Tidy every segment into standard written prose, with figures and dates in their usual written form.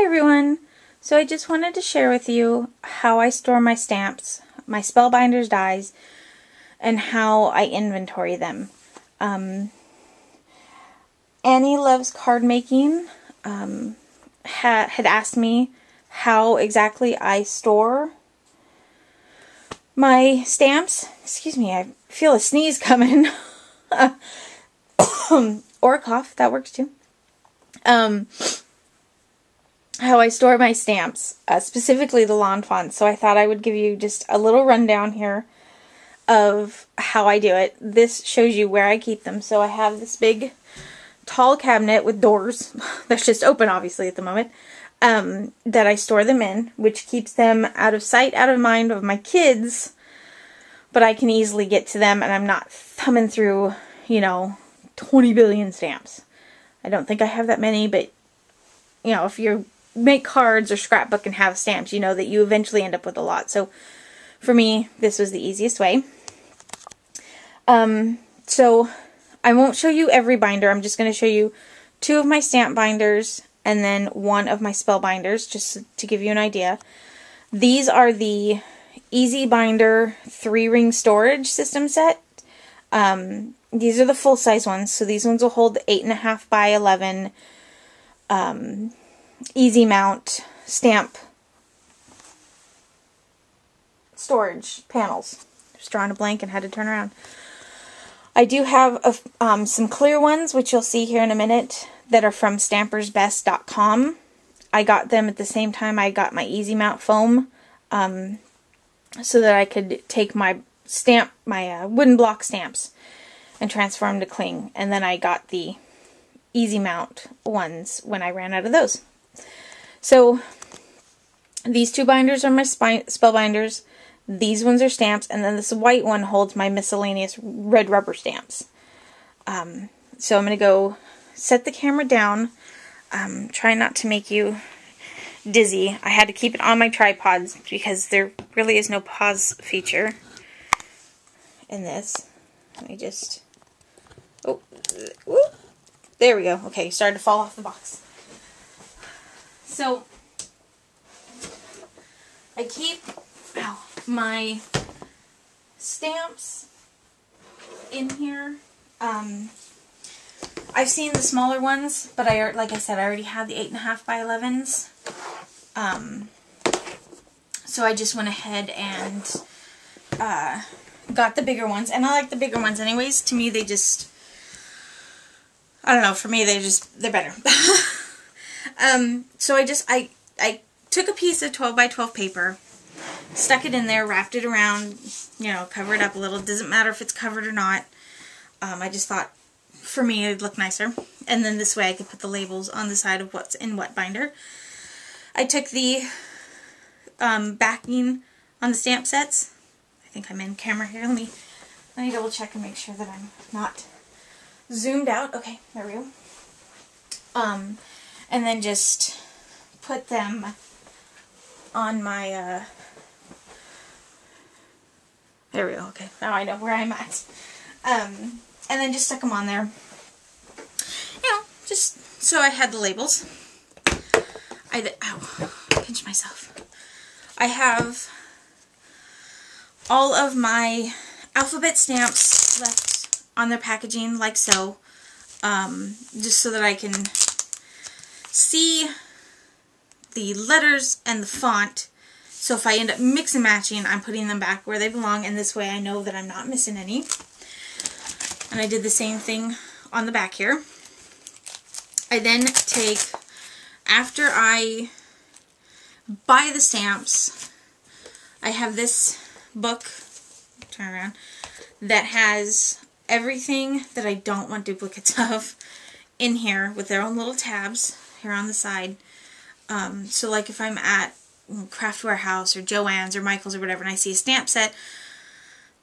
everyone! So I just wanted to share with you how I store my stamps, my Spellbinders dies, and how I inventory them. Annie Loves Card Making had asked me how exactly I store my stamps. Excuse me, I feel a sneeze coming. Or a cough, that works too. How I store my stamps, specifically the lawn fonts. So I thought I would give you just a little rundown here of how I do it. This shows you where I keep them. So I have this big, tall cabinet with doors that's just open, obviously, at the moment, that I store them in, which keeps them out of sight, out of mind of my kids, but I can easily get to them, and I'm not thumbing through, 20 billion stamps. I don't think I have that many, but, if you make cards or scrapbook and have stamps, you know that you eventually end up with a lot. So for me, this was the easiest way. So I won't show you every binder. I'm just going to show you 2 of my stamp binders and then 1 of my spell binders, just to give you an idea. These are the Easy Binder 3-ring storage system set. These are the full-size ones, so these ones will hold the 8.5 by 11 easy mount stamp storage panels. Just drawing a blank and had to turn around. I do have some clear ones, which you'll see here in a minute, that are from stampersbest.com. I got them at the same time I got my easy mount foam, so that I could take my wooden block stamps and transform them to cling. And then I got the easy mount ones when I ran out of those. So these 2 binders are my spell binders. These ones are stamps, and then this white one holds my miscellaneous red rubber stamps. So I'm going to go set the camera down. Try not to make you dizzy. I had to keep it on my tripods because there really is no pause feature in this. Let me just... Oh, whoop. There we go. Okay, started to fall off the box. So, I keep my stamps in here. I've seen the smaller ones, but like I said, I already had the 8.5 by 11s. So I just went ahead and got the bigger ones, and I like the bigger ones anyways. To me, they just, I don't know, for me, they're better. So I took a piece of 12 by 12 paper, stuck it in there, wrapped it around, cover it up a little. Doesn't matter if it's covered or not. I just thought, for me, it'd look nicer. And then this way I could put the labels on the side of what's in what binder. I took the backing on the stamp sets. I think I'm in camera here. Let me double check and make sure that I'm not zoomed out. Okay, there we go. And then just put them on my, there we go, okay, now I know where I'm at. And then just stuck them on there, just so I had the labels. Ow, pinch myself. I have all of my alphabet stamps left on their packaging, like so, just so that I can see the letters and the font. So if I end up mix and matching, I'm putting them back where they belong, and this way I know that I'm not missing any. And I did the same thing on the back here. I then take, after I buy the stamps, I have this book, turn around, that has everything that I don't want duplicates of in here with their own little tabs here on the side. So like if I'm at Craft Warehouse or Joann's or Michael's or whatever, and I see a stamp set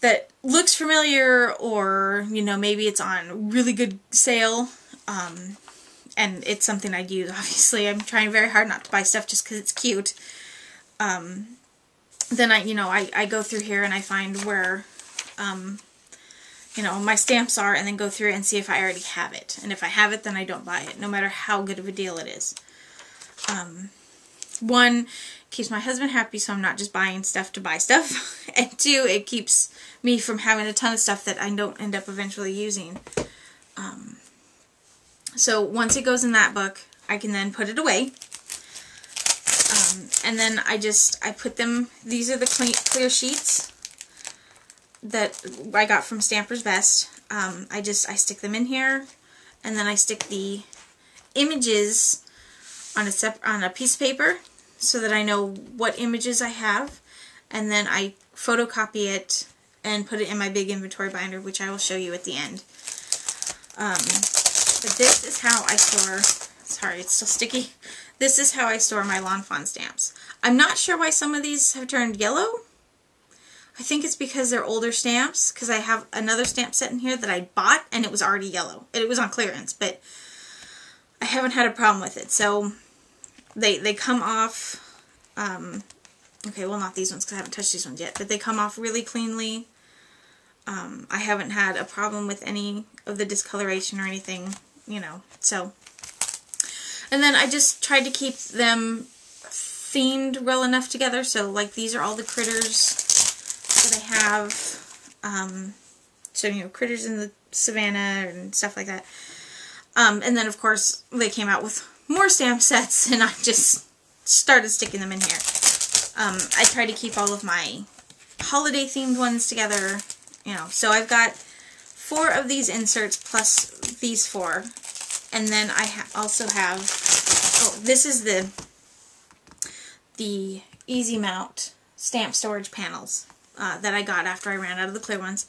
that looks familiar, or maybe it's on really good sale, and it's something I'd use. Obviously, I'm trying very hard not to buy stuff just because it's cute. Then I go through here and I find where my stamps are, and then go through and see if I already have it. And if I have it, then I don't buy it, no matter how good of a deal it is. one, keeps my husband happy so I'm not just buying stuff to buy stuff. And two, it keeps me from having a ton of stuff that I don't end up eventually using. So once it goes in that book, I can then put it away. And then I put them, these are the clear sheets that I got from Stamper's Best. I stick them in here, and then I stick the images on a piece of paper so that I know what images I have, and then I photocopy it and put it in my big inventory binder, which I will show you at the end. But this is how I store, sorry, it's still sticky. This is how I store my Lawn Fawn stamps. I'm not sure why some of these have turned yellow. I think it's because they're older stamps, because I have another stamp set in here that I bought and it was already yellow. It was on clearance, but I haven't had a problem with it. So they come off, okay, well not these ones because I haven't touched these ones yet, but they come off really cleanly. I haven't had a problem with any of the discoloration or anything, you know, so. And then I just tried to keep them themed well enough together. So like these are all the critters that I have. So, you know, critters in the savannah and stuff like that. And then of course they came out with more stamp sets and I just started sticking them in here. I try to keep all of my holiday themed ones together. You know, so I've got 4 of these inserts plus these 4. And then I also have, oh, this is the Easy Mount stamp storage panels that I got after I ran out of the clear ones.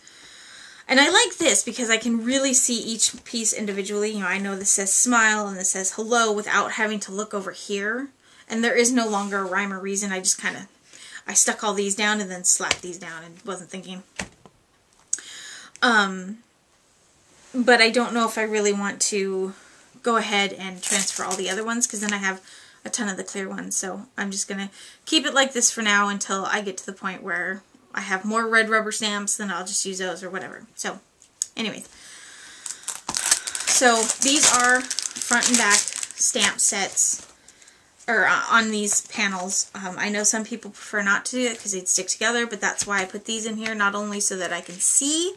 And I like this because I can really see each piece individually. You know, I know this says smile and this says hello without having to look over here. And there is no longer a rhyme or reason. I just kind of, I stuck all these down and then slapped these down and wasn't thinking. But I don't know if I really want to go ahead and transfer all the other ones because then I have a ton of the clear ones. So I'm just going to keep it like this for now until I get to the point where I have more red rubber stamps, then I'll just use those or whatever. So anyways, so these are front and back stamp sets or on these panels. I know some people prefer not to do it because they'd stick together, but that's why I put these in here, not only so that I can see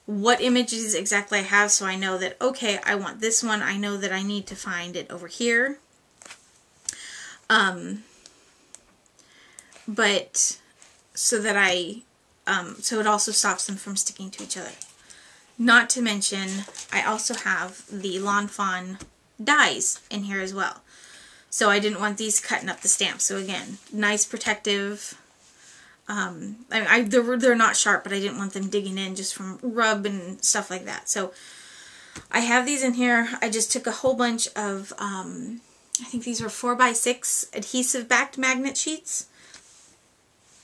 what images exactly I have, so I know that, okay, I want this one, I know that I need to find it over here. But so that so it also stops them from sticking to each other. Not to mention, I also have the Lawn Fawn dies in here as well. So I didn't want these cutting up the stamp. So again, nice protective. They're not sharp, but I didn't want them digging in just from rub and stuff like that. So I have these in here. I just took a whole bunch of, I think these were 4x6 adhesive backed magnet sheets.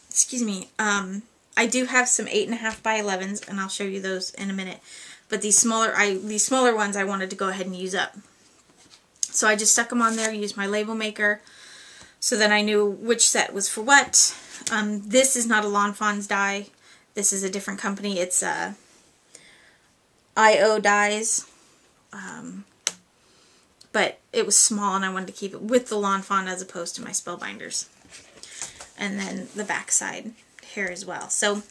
Excuse me. I do have some 8.5 by 11s, and I'll show you those in a minute. But these smaller ones I wanted to go ahead and use up. So I just stuck them on there, used my label maker, so that I knew which set was for what. This is not a Lawn Fawn's die. This is a different company. It's I.O. dies. But it was small and I wanted to keep it with the Lawn Fawn as opposed to my Spellbinders. And then the back side here as well. So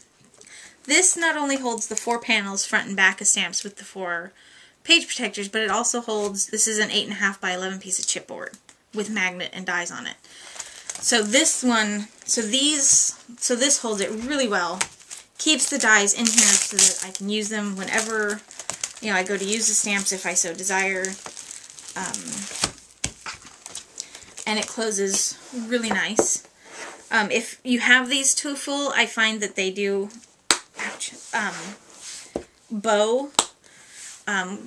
this not only holds the 4 panels front and back of stamps with the 4 page protectors, but it also holds, this is an 8.5 by 11 piece of chipboard with magnet and dies on it. So this one, so this holds it really well. Keeps the dies in here so that I can use them whenever, you know, I go to use the stamps if I so desire. And it closes really nice. If you have these too full, I find that they do bow,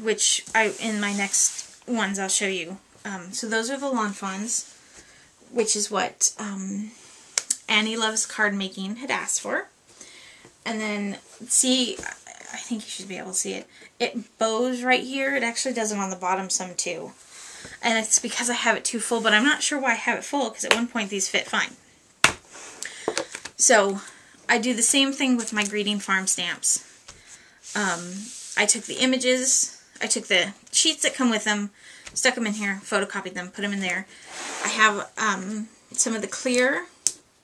which in my next ones I'll show you. So those are the Lawn Fawns, which is what Annie Loves Card Making had asked for. And then, see, I think you should be able to see it. It bows right here. It actually does it on the bottom some too. And it's because I have it too full, but I'm not sure why I have it full, because at one point these fit fine. So, I do the same thing with my Greeting Farm stamps. I took the images, I took the sheets that come with them, stuck them in here, photocopied them, put them in there. I have some of the clear.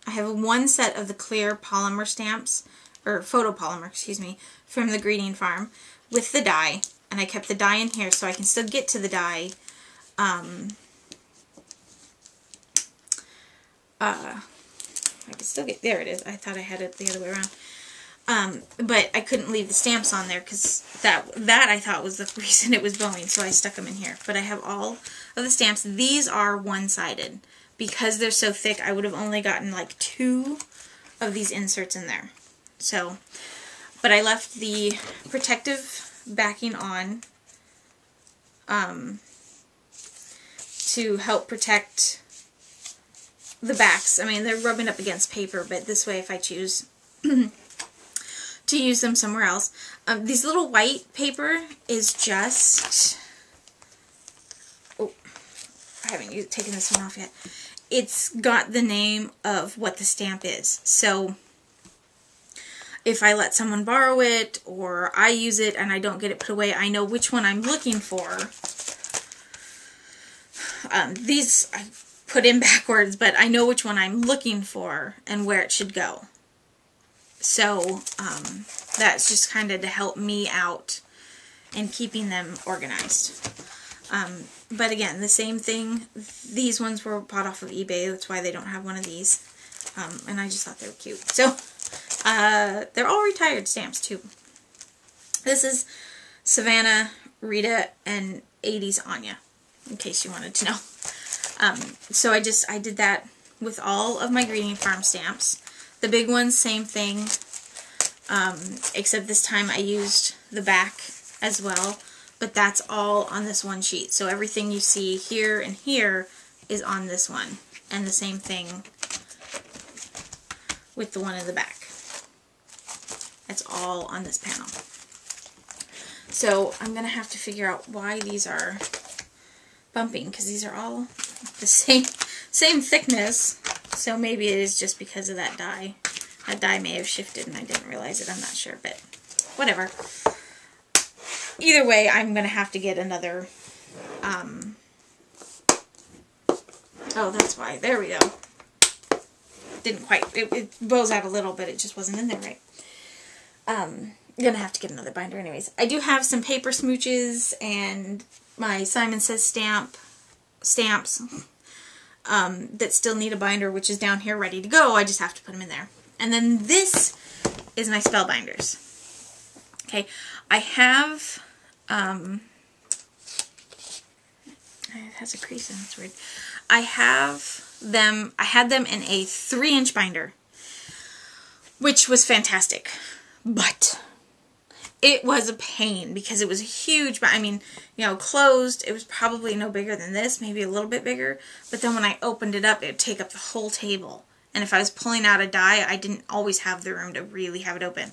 I have one set of the clear polymer stamps, or photopolymer, excuse me, from the Greeting Farm with the die. And I kept the die in here so I can still get to the die. I can still get, there it is. I thought I had it the other way around. But I couldn't leave the stamps on there because that I thought was the reason it was bowing, so I stuck them in here. But I have all of the stamps. These are one-sided. Because they're so thick, I would have only gotten like 2 of these inserts in there. So, but I left the protective backing on to help protect the backs. I mean, they're rubbing up against paper, but this way if I choose to use them somewhere else. These little white paper is just... Oh, I haven't taken this one off yet. It's got the name of what the stamp is. So if I let someone borrow it or I use it and I don't get it put away, I know which one I'm looking for. These I put in backwards, but I know which one I'm looking for and where it should go. So that's just kind of to help me out in keeping them organized. But again, the same thing. These ones were bought off of eBay. That's why they don't have one of these. And I just thought they were cute. So they're all retired stamps too. This is Savannah, Rita, and 80s Anya, in case you wanted to know. So I did that with all of my Greeting Farm stamps. The big ones, same thing, except this time I used the back as well, but that's all on this one sheet. So everything you see here and here is on this one, and the same thing with the one in the back. That's all on this panel. So I'm going to have to figure out why these are bumping, because these are all the same thickness. So maybe it is just because of that die. That die may have shifted and I didn't realize it. I'm not sure, but whatever. Either way, I'm going to have to get another... oh, that's why. There we go. Didn't quite... It bows out a little, but it just wasn't in there right. I'm going to have to get another binder anyways. I do have some paper smooches and my Simon Says stamps that still need a binder, which is down here ready to go. I just have to put them in there. And then this is my Spellbinders. Okay, I have, it has a crease in it, it's weird. I had them in a 3-inch binder, which was fantastic, but it was a pain because it was a huge, I mean, you know, closed, it was probably no bigger than this, maybe a little bit bigger, but then when I opened it up, it would take up the whole table. And if I was pulling out a die, I didn't always have the room to really have it open.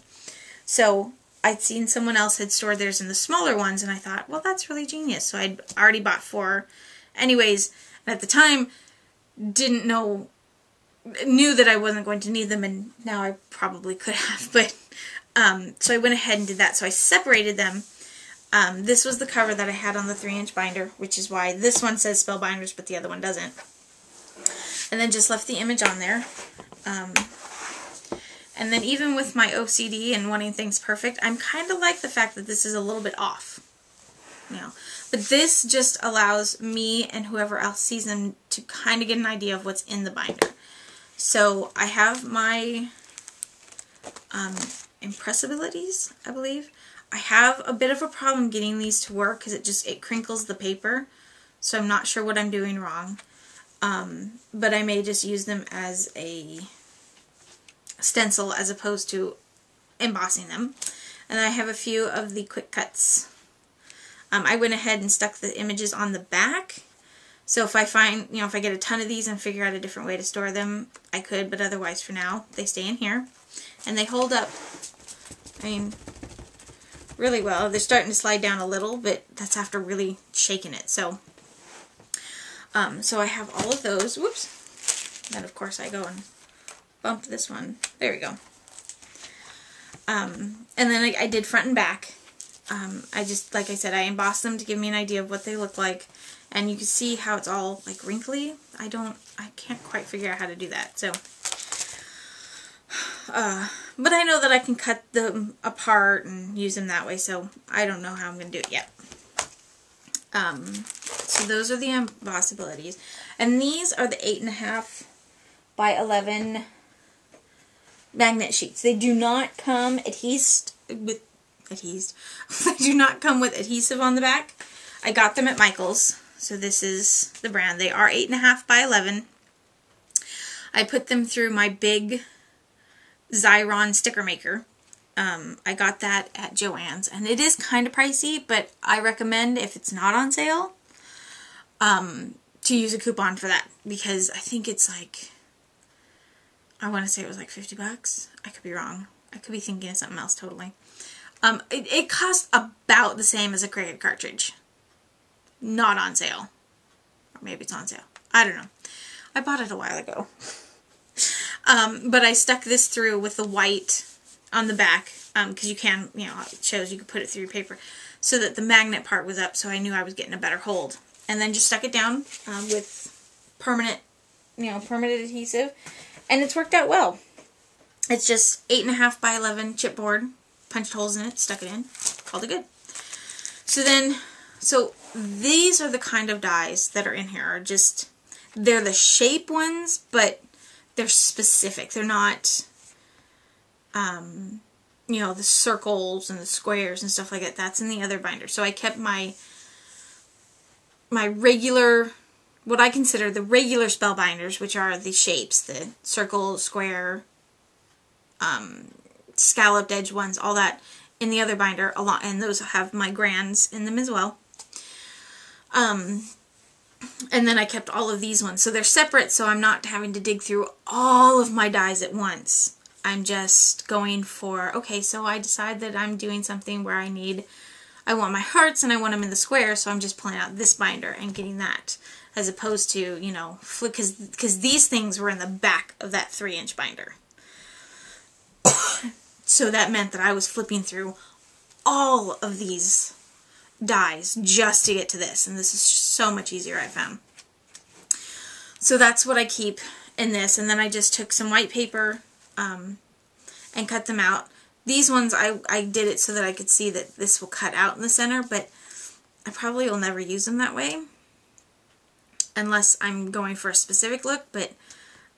So I'd seen someone else had stored theirs in the smaller ones, and I thought, well, that's really genius. So I'd already bought 4 anyways, and at the time, knew that I wasn't going to need them, and now I probably could have, but, so I went ahead and did that. So I separated them. This was the cover that I had on the 3-inch binder, which is why this one says Spellbinders, but the other one doesn't. And then just left the image on there. And then even with my OCD and wanting things perfect, I'm kind of like the fact that this is a little bit off. You know, but this just allows me and whoever else sees them to kind of get an idea of what's in the binder. So I have my impressibilities, I believe. I have a bit of a problem getting these to work because it crinkles the paper. So I'm not sure what I'm doing wrong. But I may just use them as a stencil as opposed to embossing them. And I have a few of the quick cuts. I went ahead and stuck the images on the back. So if I find, you know, if I get a ton of these and figure out a different way to store them, I could, but otherwise for now, they stay in here. And they hold up, I mean, really well. They're starting to slide down a little, but that's after really shaking it. So I have all of those. Whoops. Then, of course, I go and bump this one. There we go. And then I did front and back. I just, like I said, I embossed them to give me an idea of what they look like. And you can see how it's all like wrinkly. I can't quite figure out how to do that. So, but I know that I can cut them apart and use them that way. So I don't know how I'm going to do it yet. So those are the embossabilities. And these are the 8.5 by 11 magnet sheets. They do not come they do not come with adhesive on the back. I got them at Michael's. So this is the brand. They are 8.5 by 11. I put them through my big Xyron sticker maker. I got that at Joann's, and it is kind of pricey, but I recommend, if it's not on sale, to use a coupon for that, because I think it's like, I want to say it was like 50 bucks. I could be wrong. I could be thinking of something else totally. It costs about the same as a Cricut cartridge. Not on sale. Or maybe it's on sale. I don't know. I bought it a while ago. But I stuck this through with the white on the back, because you can, you know, it shows you can put it through your paper, so that the magnet part was up, so I knew I was getting a better hold. And then just stuck it down with permanent adhesive, and it's worked out well. It's just 8.5 by 11 chipboard, punched holes in it, stuck it in, called it good. So these are the kind of dies that are in here. They're the shape ones, but they're specific. They're not, you know, the circles and the squares and stuff like that. That's in the other binder. So I kept my regular, what I consider the regular Spellbinders, which are the shapes, the circle, square, scalloped edge ones, all that in the other binder, and those have my grands in them as well. And then I kept all of these ones. So they're separate, so I'm not having to dig through all of my dies at once. I'm just going for, okay, so I decide that I'm doing something where I want my hearts and I want them in the square, so I'm just pulling out this binder and getting that. As opposed to, you know, because these things were in the back of that 3-inch binder. So that meant that I was flipping through all of these dies just to get to this, and this is so much easier, I found. So that's what I keep in this, and then I just took some white paper and cut them out. These ones I did it so that I could see that this will cut out in the center, but I probably will never use them that way unless I'm going for a specific look. But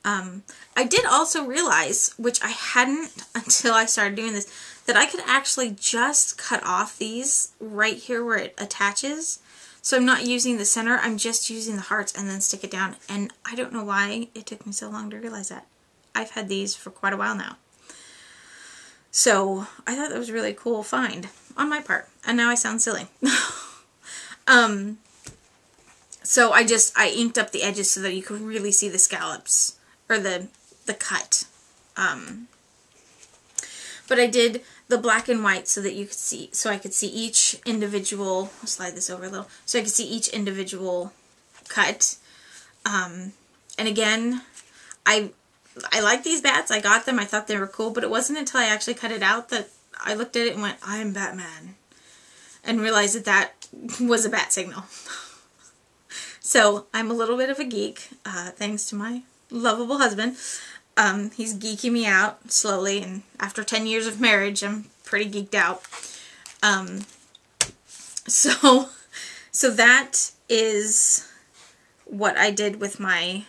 I did also realize, which I hadn't until I started doing this, that I could actually just cut off these right here where it attaches. So I'm not using the center, I'm just using the hearts and then stick it down. And I don't know why it took me so long to realize that. I've had these for quite a while now. So I thought that was a really cool find on my part. And now I sound silly. So I inked up the edges so that you could really see the scallops, or the cut. But I did the black and white so that you could see, so I could see each individual, I'll slide this over a little, so I could see each individual cut. And again, I like these bats. I got them. I thought they were cool, but it wasn't until I actually cut it out that I looked at it and went, I'm Batman. And realized that that was a bat signal. So I'm a little bit of a geek, thanks to my lovable husband. He's geeking me out slowly, and after 10 years of marriage, I'm pretty geeked out. So that is what I did with my,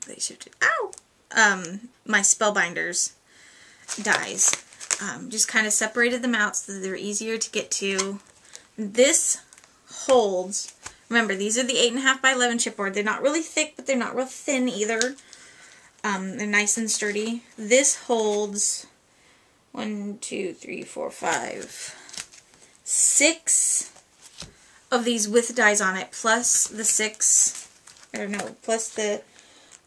they shifted, ow! My Spellbinders dies. Just kind of separated them out so that they're easier to get to. This holds, remember, these are the 8.5 by 11 chipboard. They're not really thick, but they're not real thin either. They're nice and sturdy. This holds 1, 2, 3, 4, 5, 6 of these with dies on it, plus the 6, or no, plus the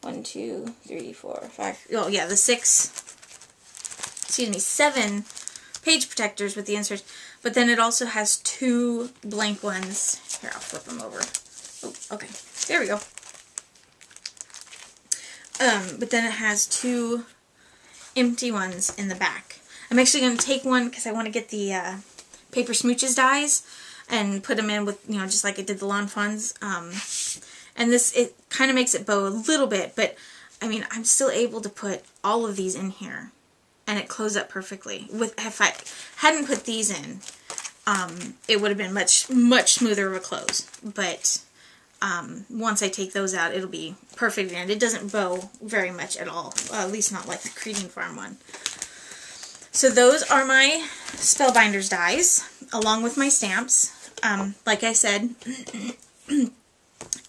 1, 2, 3, 4, 5, oh yeah, the 7 page protectors with the inserts, but then it also has 2 blank ones. Here, I'll flip them over. Oh, okay, there we go. But then it has 2 empty ones in the back. I'm actually going to take one because I want to get the paper smooches dies. and put them in with, you know, just like I did the lawn funds. And this, it kind of makes it bow a little bit, but I mean, I'm still able to put all of these in here and it closed up perfectly. If I hadn't put these in, it would have been much smoother of a close. But once I take those out, it'll be perfect, and it doesn't bow very much at all. At least not like the Creating Farm one. So those are my Spellbinders dies, along with my stamps. Like I said,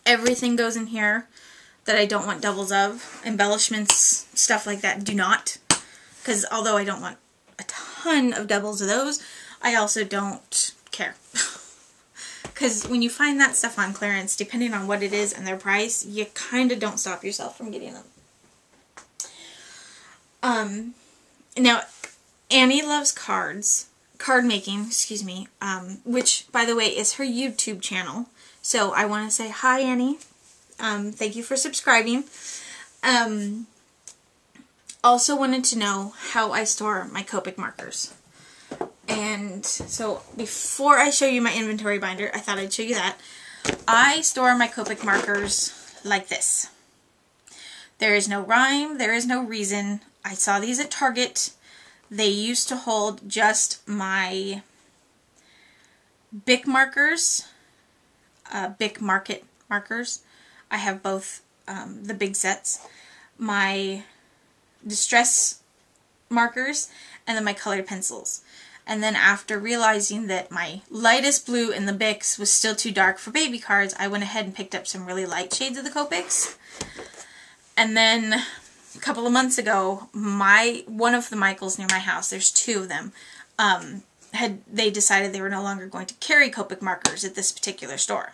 everything goes in here that I don't want doubles of. Embellishments, stuff like that, do not. Because although I don't want a ton of doubles of those, I also don't care. Because when you find that stuff on clearance, depending on what it is and their price, you kind of don't stop yourself from getting them. Now, Annie loves card making, excuse me, which, by the way, is her YouTube channel. So I want to say hi, Annie. Thank you for subscribing. Also wanted to know how I store my Copic markers. And so before I show you my inventory binder, I thought I'd show you that. I store my Copic markers like this. There is no rhyme, there is no reason. I saw these at Target. They used to hold just my Bic markers, Bic Market markers. I have both the big sets. My Distress markers, and then my colored pencils. And then after realizing that my lightest blue in the Bics was still too dark for baby cards, I went ahead and picked up some really light shades of the Copics. And then a couple of months ago, one of the Michaels near my house, there's two of them, they decided they were no longer going to carry Copic markers at this particular store.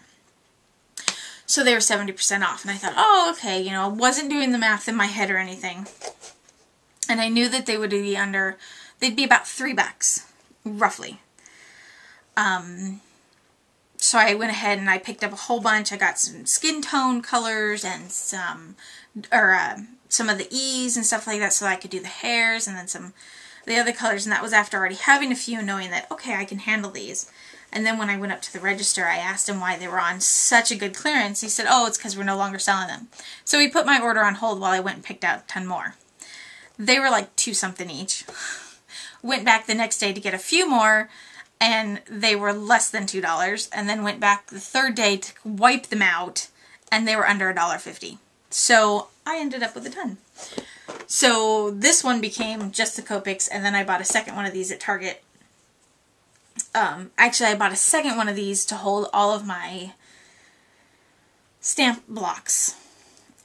So they were 70% off, and I thought, oh, okay, you know, I wasn't doing the math in my head or anything. And I knew that they would be they'd be about $3, roughly. So I went ahead and I picked up a whole bunch. I got some skin tone colors and some of the E's and stuff like that so I could do the hairs, and then some of the other colors, and that was after already having a few, knowing that, okay, I can handle these. And then when I went up to the register, I asked him why they were on such a good clearance. He said, oh, it's because we're no longer selling them. So he put my order on hold while I went and picked out a ton more. They were like $2 something each. Went back the next day to get a few more, and they were less than $2. And then went back the third day to wipe them out, and they were under $1.50. So I ended up with a ton. So this one became just the Copics, and then I bought a second one of these at Target. Actually, I bought a second one of these to hold all of my stamp blocks.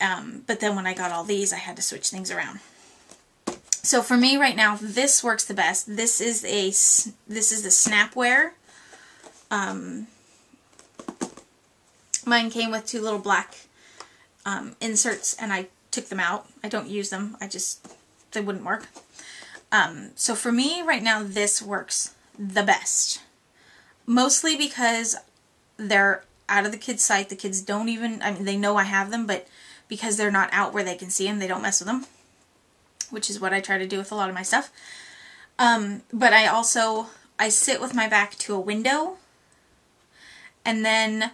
But then when I got all these, I had to switch things around. So for me right now, this works the best. This is the Snapware. Mine came with two little black inserts, and I took them out. I don't use them. They wouldn't work. So for me right now, this works the best. Mostly because they're out of the kids' sight. The kids don't even, I mean, they know I have them, but because they're not out where they can see them, they don't mess with them. Which is what I try to do with a lot of my stuff. But I sit with my back to a window, and then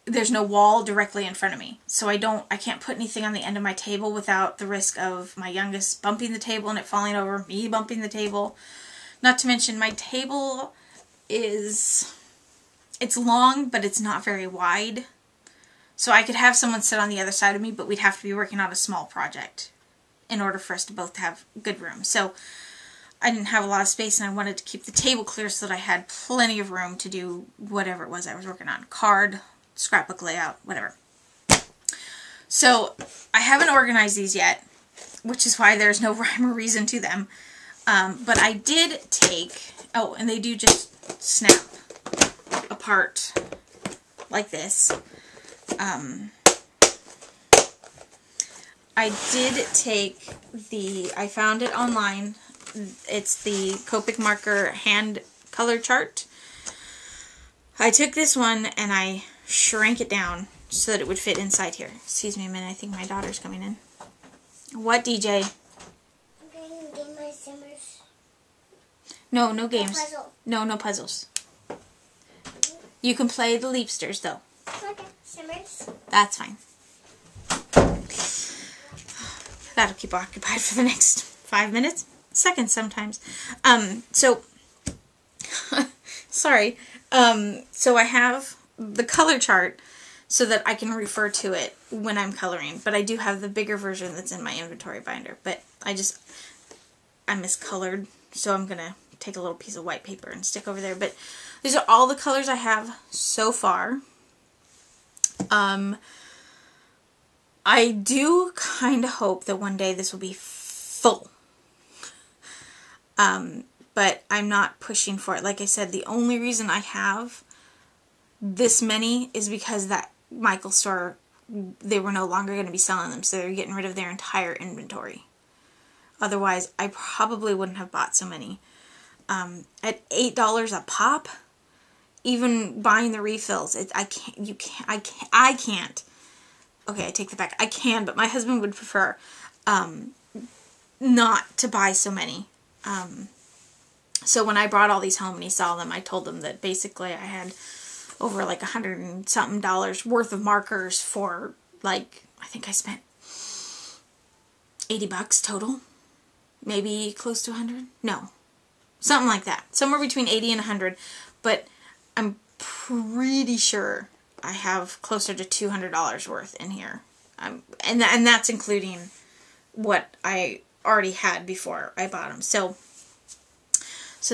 there's no wall directly in front of me. So I can't put anything on the end of my table without the risk of my youngest bumping the table and it falling over, me bumping the table. Not to mention my table it's long, but it's not very wide. So I could have someone sit on the other side of me, but we'd have to be working on a small project in order for us to both have good room. So I didn't have a lot of space, and I wanted to keep the table clear so that I had plenty of room to do whatever it was I was working on. Card, scrapbook layout, whatever. So I haven't organized these yet, which is why there's no rhyme or reason to them. But I did take, oh, and they do just snap apart like this. I did take I found it online. It's the Copic marker hand color chart. I took this one and I shrank it down so that it would fit inside here. Excuse me a minute, I think my daughter's coming in. What, DJ? I'm going to game my simmers. No games. No puzzle. No puzzles. You can play the Leapsters, though. Okay, Simmers. That's fine. That'll keep occupied for the next 5 minutes. Seconds sometimes. So, sorry. So I have the color chart so that I can refer to it when I'm coloring. But I do have the bigger version that's in my inventory binder. But I miscolored, so I'm going to take a little piece of white paper and stick over there. But these are all the colors I have so far. I do kind of hope that one day this will be full. But I'm not pushing for it. Like I said, the only reason I have this many is because that Michael store, they were no longer going to be selling them, so they're getting rid of their entire inventory. Otherwise, I probably wouldn't have bought so many. At $8 a pop, even buying the refills, I can't. Okay, I take that back. I can, but my husband would prefer not to buy so many. So when I brought all these home and he saw them, I told him that basically I had over like $100 and something worth of markers for, like, I think I spent $80 total. Maybe close to 100? No. Something like that. Somewhere between 80 and 100. But I'm pretty sure I have closer to $200 worth in here. And that's including what I already had before I bought them. So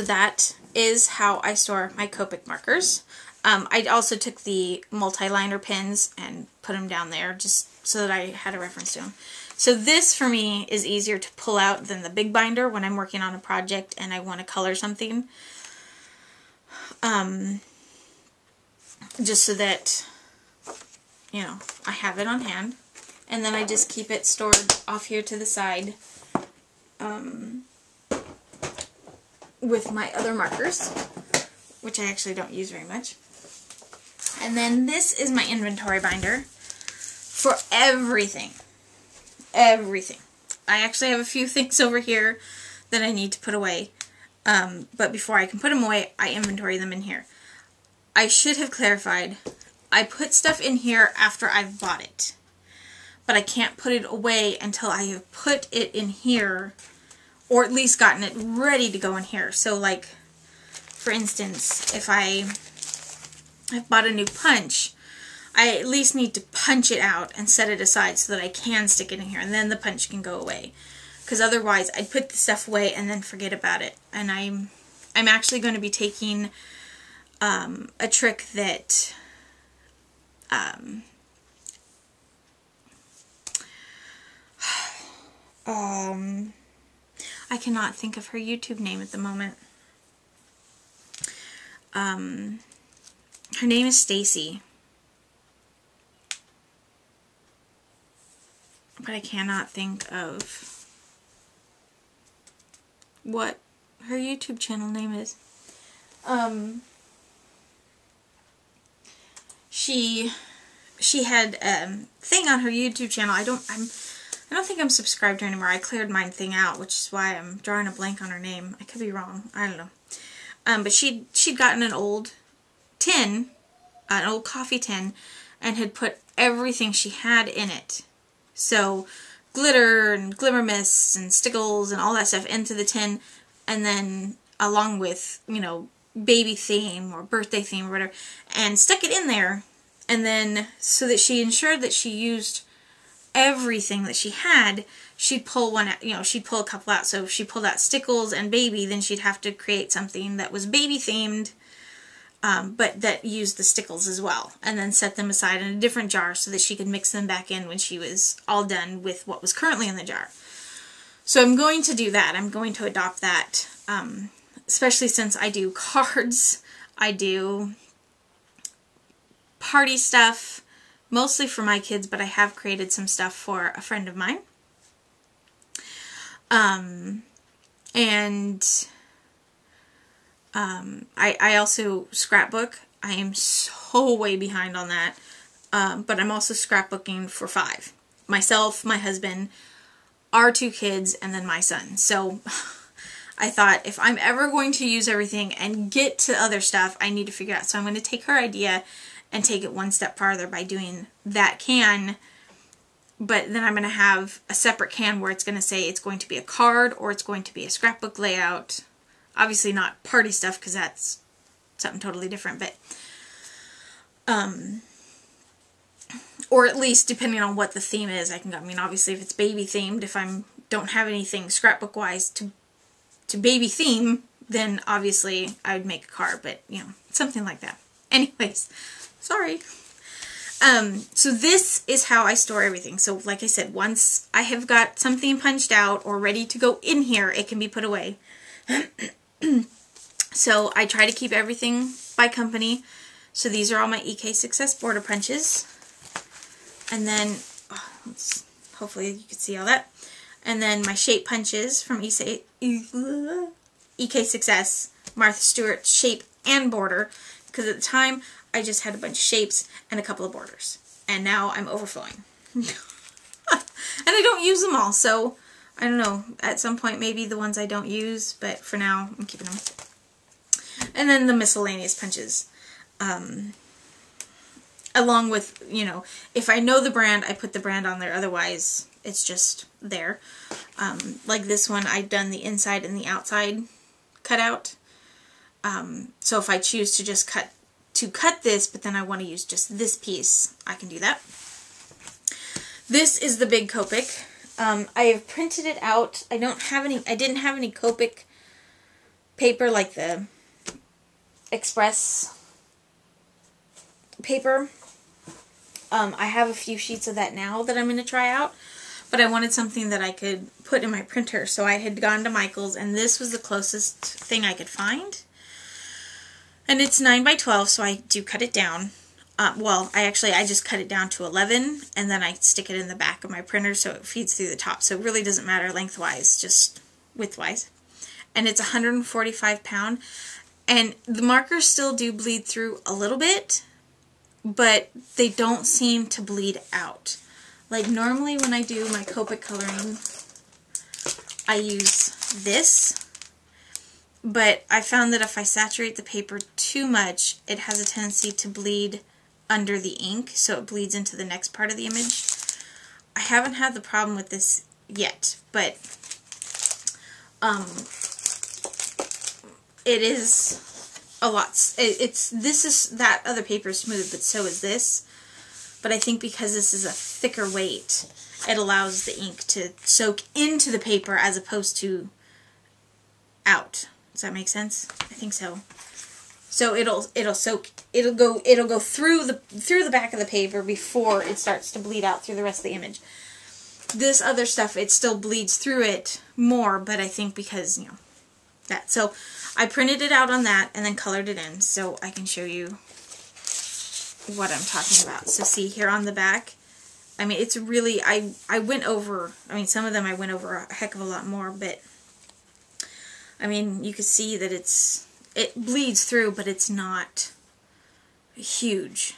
that is how I store my Copic markers. I also took the multi-liner pins and put them down there just so that I had a reference to them. So this, for me, is easier to pull out than the big binder when I'm working on a project and I want to color something. Just so that, you know, I have it on hand. And then I just keep it stored off here to the side with my other markers, which I actually don't use very much. And then this is my inventory binder for everything. Everything. I actually have a few things over here that I need to put away. But before I can put them away, I inventory them in here. I should have clarified. I put stuff in here after I've bought it. But I can't put it away until I have put it in here, or at least gotten it ready to go in here. So, like, for instance, if I've bought a new punch, I at least need to punch it out and set it aside so that I can stick it in here, and then the punch can go away. Because otherwise, I'd put the stuff away and then forget about it. And I'm actually going to be taking a trick that I cannot think of her YouTube name at the moment. Her name is Stacy. But I cannot think of what her YouTube channel name is. She had a thing on her YouTube channel. I don't think I'm subscribed to her anymore. I cleared my thing out, which is why I'm drawing a blank on her name. I could be wrong. I don't know. But she'd gotten an old tin, an old coffee tin, and had put everything she had in it. So glitter and glimmer mists and stickles and all that stuff into the tin, and then along with, you know, baby theme or birthday theme or whatever, and stuck it in there. And then, so that she ensured that she used everything that she had, she'd pull one out, you know, she'd pull a couple out. So if she pulled out stickles and baby, then she'd have to create something that was baby themed, but that used the stickles as well. And then set them aside in a different jar so that she could mix them back in when she was all done with what was currently in the jar. So I'm going to do that. I'm going to adopt that, especially since I do cards, I do party stuff, mostly for my kids, but I have created some stuff for a friend of mine. I also scrapbook. I am so way behind on that, but I'm also scrapbooking for 5. Myself, my husband, our 2 kids, and then my son. So I thought if I'm ever going to use everything and get to other stuff, I need to figure out. So I'm going to take her idea and take it one step farther by doing that can. But then I'm going to have a separate can where it's going to say it's going to be a card or it's going to be a scrapbook layout. Obviously not party stuff because that's something totally different. But or at least depending on what the theme is, I mean, obviously if it's baby themed, if I don't have anything scrapbook wise to baby theme, then obviously I would make a card, but you know, something like that. Anyways, sorry. So this is how I store everything. So like I said, once I have got something punched out or ready to go in here, it can be put away. So I try to keep everything by company. So these are all my EK Success border punches. And then, hopefully you can see all that. And then my shape punches from EK Success, Martha Stewart shape and border. Because at the time, I just had a bunch of shapes and a couple of borders. And now I'm overflowing. And I don't use them all, so I don't know. At some point, maybe the ones I don't use, but for now, I'm keeping them. And then the miscellaneous punches. Along with, you know, if I know the brand, I put the brand on there. Otherwise, it's just there. Like this one, I've done the inside and the outside cutout. So if I choose to just cut this, but then I want to use just this piece, I can do that. This is the big Copic. I have printed it out. I didn't have any Copic paper like the Express paper. I have a few sheets of that now that I'm going to try out, but I wanted something that I could put in my printer, so I had gone to Michael's, and this was the closest thing I could find. And it's 9 by 12, so I do cut it down. Well, I just cut it down to 11, and then I stick it in the back of my printer so it feeds through the top. So it really doesn't matter lengthwise, just widthwise. And it's 145 pound. And the markers still do bleed through a little bit, but they don't seem to bleed out. Like normally when I do my Copic coloring, I use this, but I found that if I saturate the paper too much, it has a tendency to bleed under the ink, so it bleeds into the next part of the image. I haven't had the problem with this yet, but it is a lot. That other paper is smooth, but so is this. But I think because this is a thicker weight, it allows the ink to soak into the paper as opposed to out. Does that make sense? I think so. So it'll go through the back of the paper before it starts to bleed out through the rest of the image. This other stuff, it still bleeds through it more, but I think because, you know, that. So I printed it out on that and then colored it in so I can show you what I'm talking about. So see here on the back, I mean, it's really, I went over, I mean, some of them I went over a heck of a lot more, but I mean, you can see that it bleeds through, but it's not huge.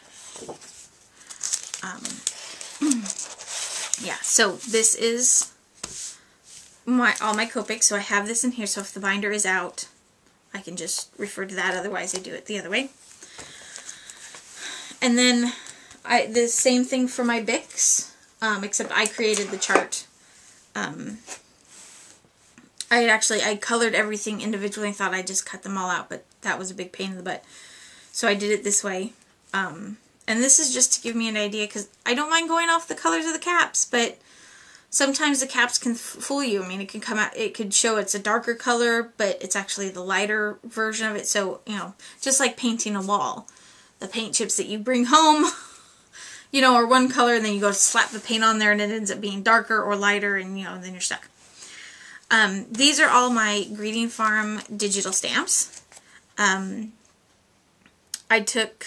Yeah, so this is all my Copic, so I have this in here, so if the binder is out, I can just refer to that, otherwise I do it the other way. And then the same thing for my Bics, except I created the chart. I colored everything individually and thought I'd just cut them all out, but that was a big pain in the butt. So I did it this way. And this is just to give me an idea, because I don't mind going off the colors of the caps, but sometimes the caps can fool you. I mean, it can come out, it could show it's a darker color, but it's actually the lighter version of it. So, you know, just like painting a wall. The paint chips that you bring home, you know, are one color, and then you go slap the paint on there and it ends up being darker or lighter, and, you know, then you're stuck. These are all my Greeting Farm digital stamps. I took,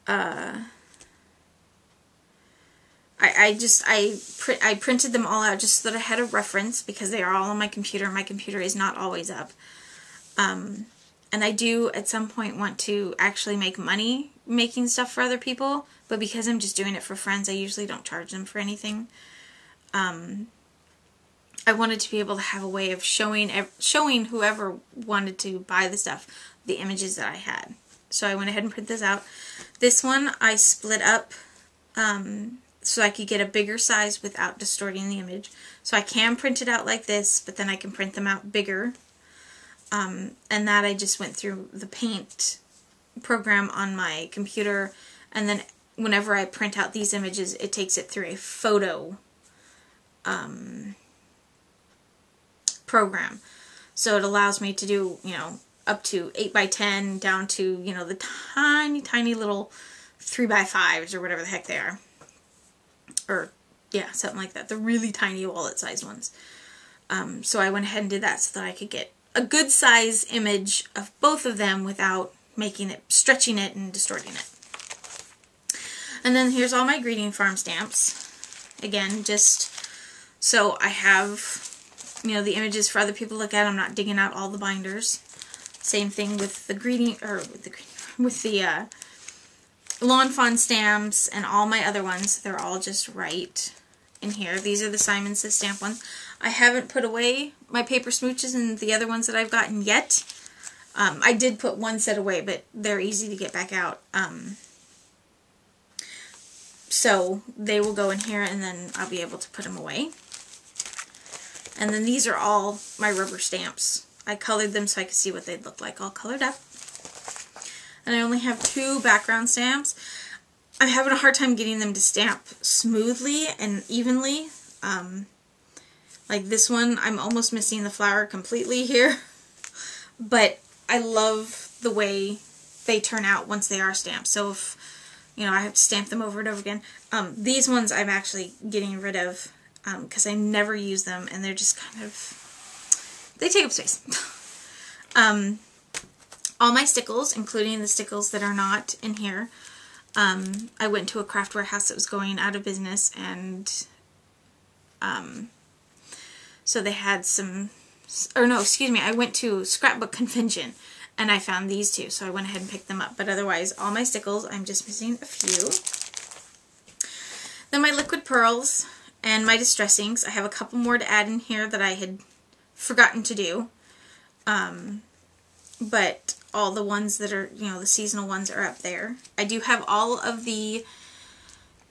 I printed them all out just so that I had a reference, because they are all on my computer. My computer is not always up. And I do at some point want to actually make money making stuff for other people, but because I'm just doing it for friends, I usually don't charge them for anything. I I wanted to be able to have a way of showing whoever wanted to buy the stuff the images that I had. So I went ahead and printed this out. This one I split up so I could get a bigger size without distorting the image. So I can print it out like this, but then I can print them out bigger. And that I just went through the Paint program on my computer, and then whenever I print out these images, it takes it through a photo program. So it allows me to do, you know, up to 8x10 down to, you know, the tiny, tiny little 3x5s or whatever the heck they are. Or, yeah, something like that. The really tiny wallet-sized ones. So I went ahead and did that so that I could get a good size image of both of them without making it, stretching it and distorting it. And then here's all my greeting farm stamps. Again, just so I have, you know, the images for other people to look at. I'm not digging out all the binders. Same thing with the greeting, or with the Lawn Fawn stamps and all my other ones. They're all just right in here. These are the Simon Says stamp ones. I haven't put away my paper smooches and the other ones that I've gotten yet. I did put one set away, but they're easy to get back out. So they will go in here and then I'll be able to put them away. And then these are all my rubber stamps. I colored them so I could see what they'd look like all colored up. And I only have 2 background stamps. I'm having a hard time getting them to stamp smoothly and evenly. Like this one, I'm almost missing the flower completely here. But I love the way they turn out once they are stamped. So if, you know, I have to stamp them over and over again. These ones I'm actually getting rid of because I never use them and they're just kind of, they take up space. All my stickles, including the stickles that are not in here, I went to a craft warehouse that was going out of business, and so they had some, or no, excuse me, I went to Scrapbook Convention and I found these 2, so I went ahead and picked them up. But otherwise, all my stickles, I'm just missing a few. Then my liquid pearls and my distressings. I have a couple more to add in here that I had forgotten to do. But all the ones that are, you know, the seasonal ones are up there. I do have all of the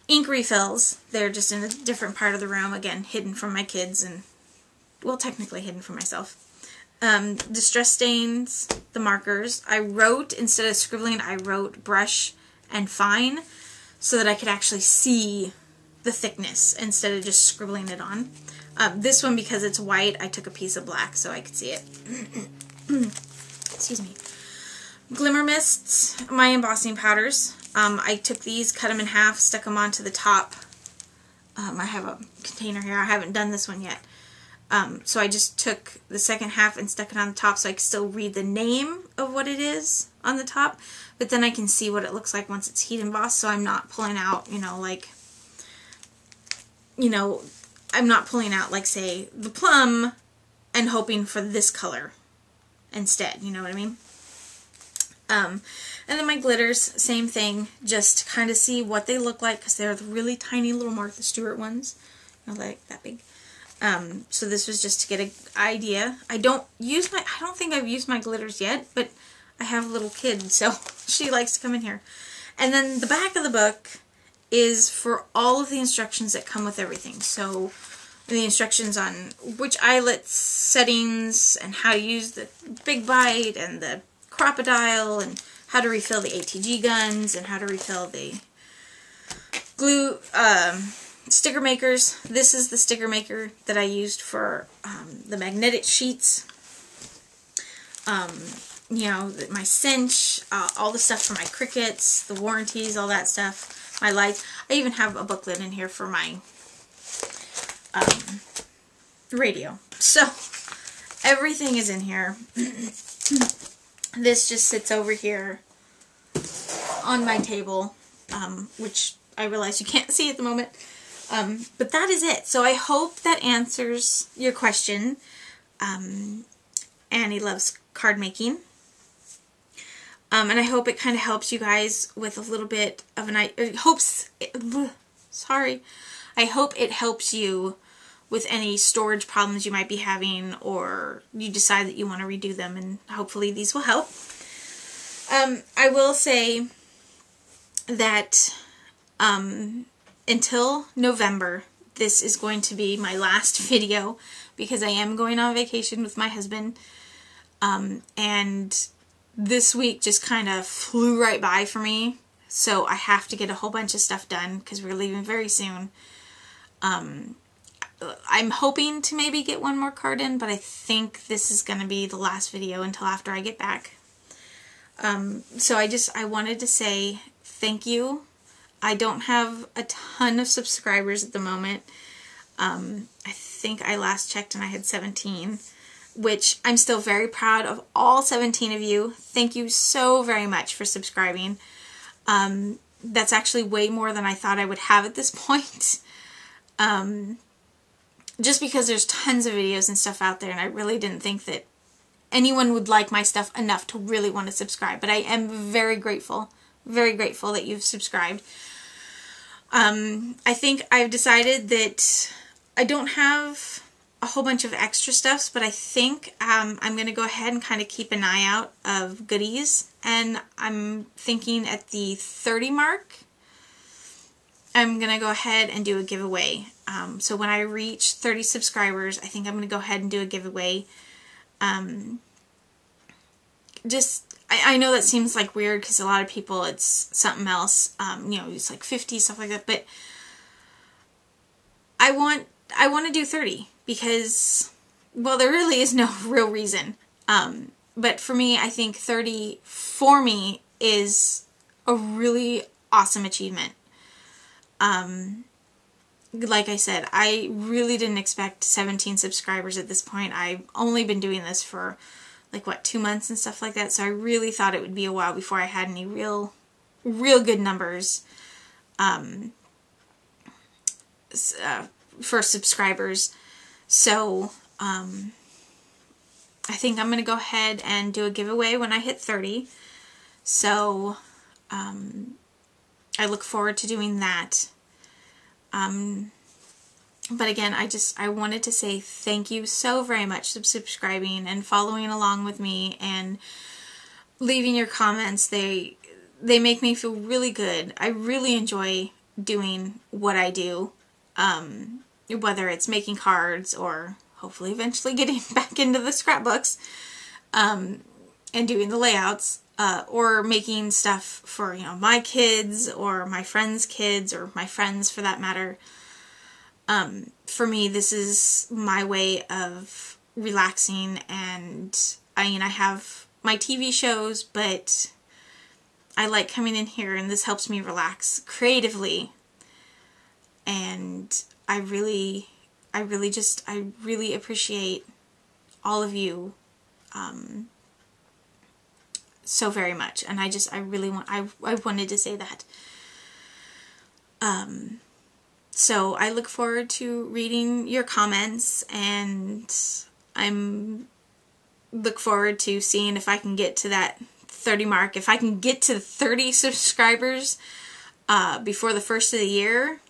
ink refills. They're just in a different part of the room, again, hidden from my kids and, well, technically hidden from myself. Distress stains, the markers. I wrote, instead of scribbling, I wrote brush and fine so that I could actually see the thickness instead of just scribbling it on. This one, because it's white, I took a piece of black so I could see it. Excuse me. Glimmer mists, my embossing powders. I took these, cut them in half, stuck them onto the top. I have a container here. I haven't done this one yet. So I just took the second half and stuck it on the top so I can still read the name of what it is on the top, but then I can see what it looks like once it's heat embossed, so I'm not pulling out, you know, like, you know, I'm not pulling out, like, say, the plum and hoping for this color instead, you know what I mean? And then my glitters, same thing, just to kind of see what they look like, because they're the really tiny little Martha Stewart ones, you know, like that big. So this was just to get an idea. I don't think I've used my glitters yet, but I have a little kid, so she likes to come in here. And then the back of the book is for all of the instructions that come with everything. So the instructions on which eyelet settings and how to use the Big Bite and the Crocodile and how to refill the ATG guns and how to refill the glue, sticker makers. This is the sticker maker that I used for the magnetic sheets. You know, my cinch, all the stuff for my crickets, the warranties, all that stuff, my lights. I even have a booklet in here for my radio. So, everything is in here. This just sits over here on my table, which I realize you can't see at the moment. But that is it. So I hope that answers your question. Annie loves card making. And I hope it kind of helps you guys with a little bit of an idea. I hope it helps you with any storage problems you might be having, or you decide that you want to redo them, and hopefully these will help. I will say that until November, this is going to be my last video because I am going on vacation with my husband. And this week just kind of flew right by for me. So I have to get a whole bunch of stuff done because we're leaving very soon. I'm hoping to maybe get one more card in, but I think this is going to be the last video until after I get back. So I wanted to say thank you. I don't have a ton of subscribers at the moment. I think I last checked and I had 17, which I'm still very proud of all 17 of you. Thank you so very much for subscribing. That's actually way more than I thought I would have at this point. Just because there's tons of videos and stuff out there, and I really didn't think that anyone would like my stuff enough to really want to subscribe. But I am very grateful that you've subscribed. I think I've decided that I don't have a whole bunch of extra stuffs, but I think I'm going to go ahead and kind of keep an eye out of goodies. And I'm thinking at the 30 mark, I'm going to go ahead and do a giveaway. So when I reach 30 subscribers, I think I'm going to go ahead and do a giveaway. I know that seems like weird because a lot of people, it's something else, it's like 50, stuff like that, but I want to do 30 because, well, there really is no real reason. But for me, I think 30 for me is a really awesome achievement. Like I said, I really didn't expect 17 subscribers at this point. I've only been doing this for like, 2 months and stuff like that. So I really thought it would be a while before I had any real good numbers for subscribers. So I think I'm going to go ahead and do a giveaway when I hit 30. So I look forward to doing that. But again, I wanted to say thank you so very much for subscribing and following along with me and leaving your comments. They make me feel really good. I really enjoy doing what I do, whether it's making cards or hopefully eventually getting back into the scrapbooks, and doing the layouts, or making stuff for, my kids or my friends' kids or my friends for that matter. For me, this is my way of relaxing, and I have my TV shows, but I like coming in here and this helps me relax creatively. And I really appreciate all of you so very much, and I wanted to say that. So I look forward to reading your comments, and look forward to seeing if I can get to that 30 mark. If I can get to 30 subscribers before the first of the year,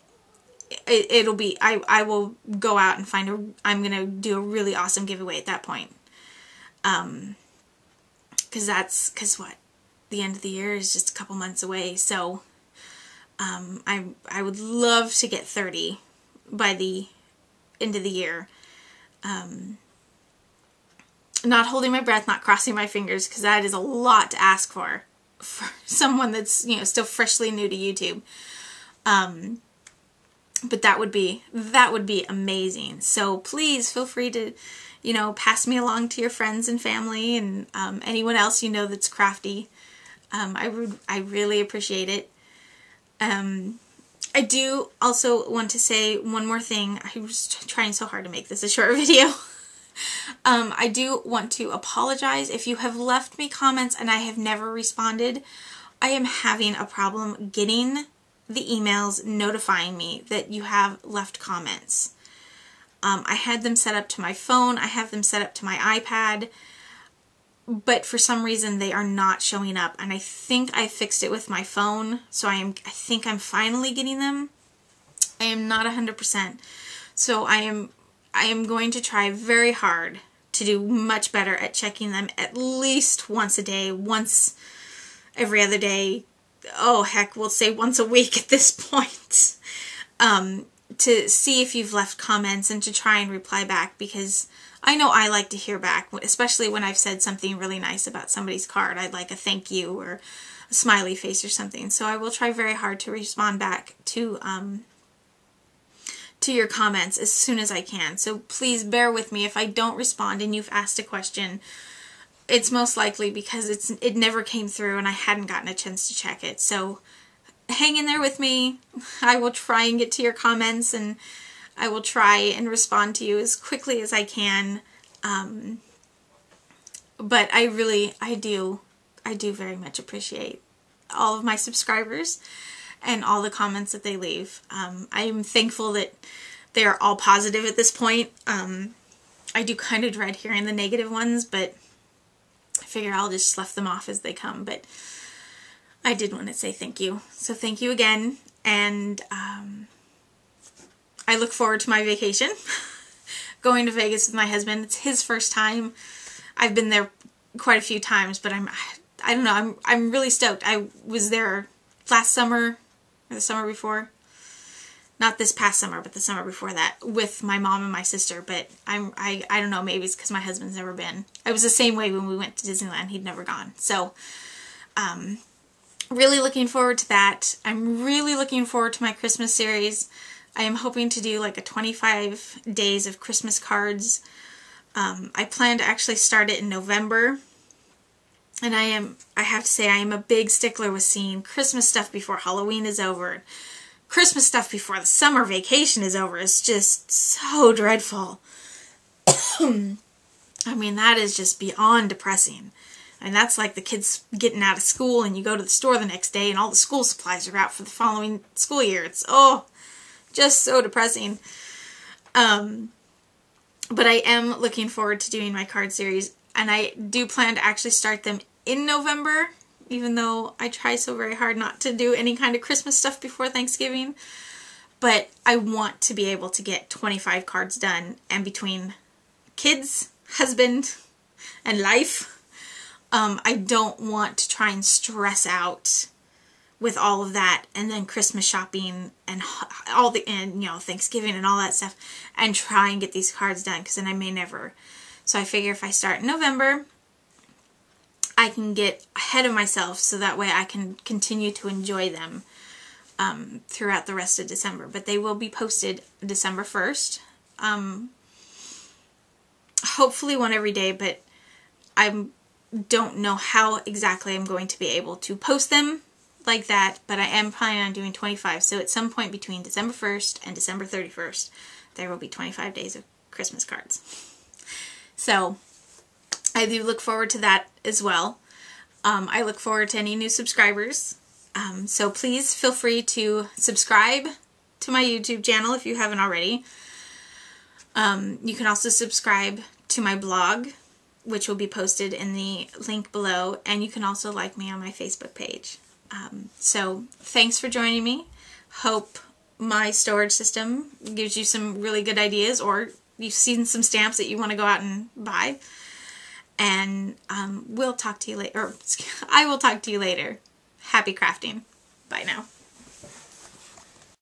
it'll be, I will go out and I'm going to do a really awesome giveaway at that point. Because what? The end of the year is just a couple months away, so I would love to get 30 by the end of the year. Not holding my breath, not crossing my fingers, because that is a lot to ask for someone that's, still freshly new to YouTube. But that would be amazing. So please feel free to, pass me along to your friends and family and anyone else that's crafty. I really appreciate it. I do also want to say one more thing. I was trying so hard to make this a short video. I do want to apologize if you have left me comments and I have never responded. I am having a problem getting the emails notifying me that you have left comments. I had them set up to my phone. I have them set up to my iPad. But for some reason they are not showing up, and I think I fixed it with my phone, so I think I'm finally getting them. I am not 100%. So I am I am going to try very hard to do much better at checking them at least once a day, once every other day. Oh, heck, we'll say once a week at this point. To see if you've left comments and to try and reply back, because I know I like to hear back, especially when I've said something really nice about somebody's card. I'd like a thank you or a smiley face or something. So I will try very hard to respond back to your comments as soon as I can. So please bear with me if I don't respond and you've asked a question. It's most likely because it never came through and I hadn't gotten a chance to check it. So hang in there with me. I will try and get to your comments, and I will try and respond to you as quickly as I can. But I do very much appreciate all of my subscribers and all the comments that they leave. I am thankful that they are all positive at this point. I do kind of dread hearing the negative ones, but I figure I'll just slough them off as they come. But I did want to say thank you. So thank you again, and I look forward to my vacation. Going to Vegas with my husband. It's his first time. I've been there quite a few times, but I don't know, I'm really stoked. I was there last summer, or the summer before. Not this past summer, but the summer before that, with my mom and my sister. But I don't know, maybe it's because my husband's never been. I was the same way when we went to Disneyland. He'd never gone. So, really looking forward to that. I'm really looking forward to my Christmas series. I am hoping to do like a 25 days of Christmas cards. I plan to actually start it in November. And I have to say, I am a big stickler with seeing Christmas stuff before Halloween is over. Christmas stuff before the summer vacation is over. It's just so dreadful. I mean, that is just beyond depressing. And that's like the kids getting out of school and you go to the store the next day and all the school supplies are out for the following school year. It's, just so depressing. But I am looking forward to doing my card series, and I do plan to actually start them in November, even though I try so very hard not to do any kind of Christmas stuff before Thanksgiving. But I want to be able to get 25 cards done, and between kids, husband, and life, I don't want to try and stress out with all of that, and then Christmas shopping and Thanksgiving and all that stuff, and try and get these cards done, because then I may never. So I figure if I start in November, I can get ahead of myself so that way I can continue to enjoy them throughout the rest of December. But they will be posted December 1st. Hopefully one every day, but I don't know how exactly I'm going to be able to post them like that, but I am planning on doing 25. So at some point between December 1st and December 31st, there will be 25 days of Christmas cards. So I do look forward to that as well. I look forward to any new subscribers. So please feel free to subscribe to my YouTube channel if you haven't already. You can also subscribe to my blog, which will be posted in the link below, and you can also like me on my Facebook page. So thanks for joining me. Hope my storage system gives you some really good ideas, or you've seen some stamps that you want to go out and buy. And we'll talk to you later. I will talk to you later. Happy crafting. Bye now.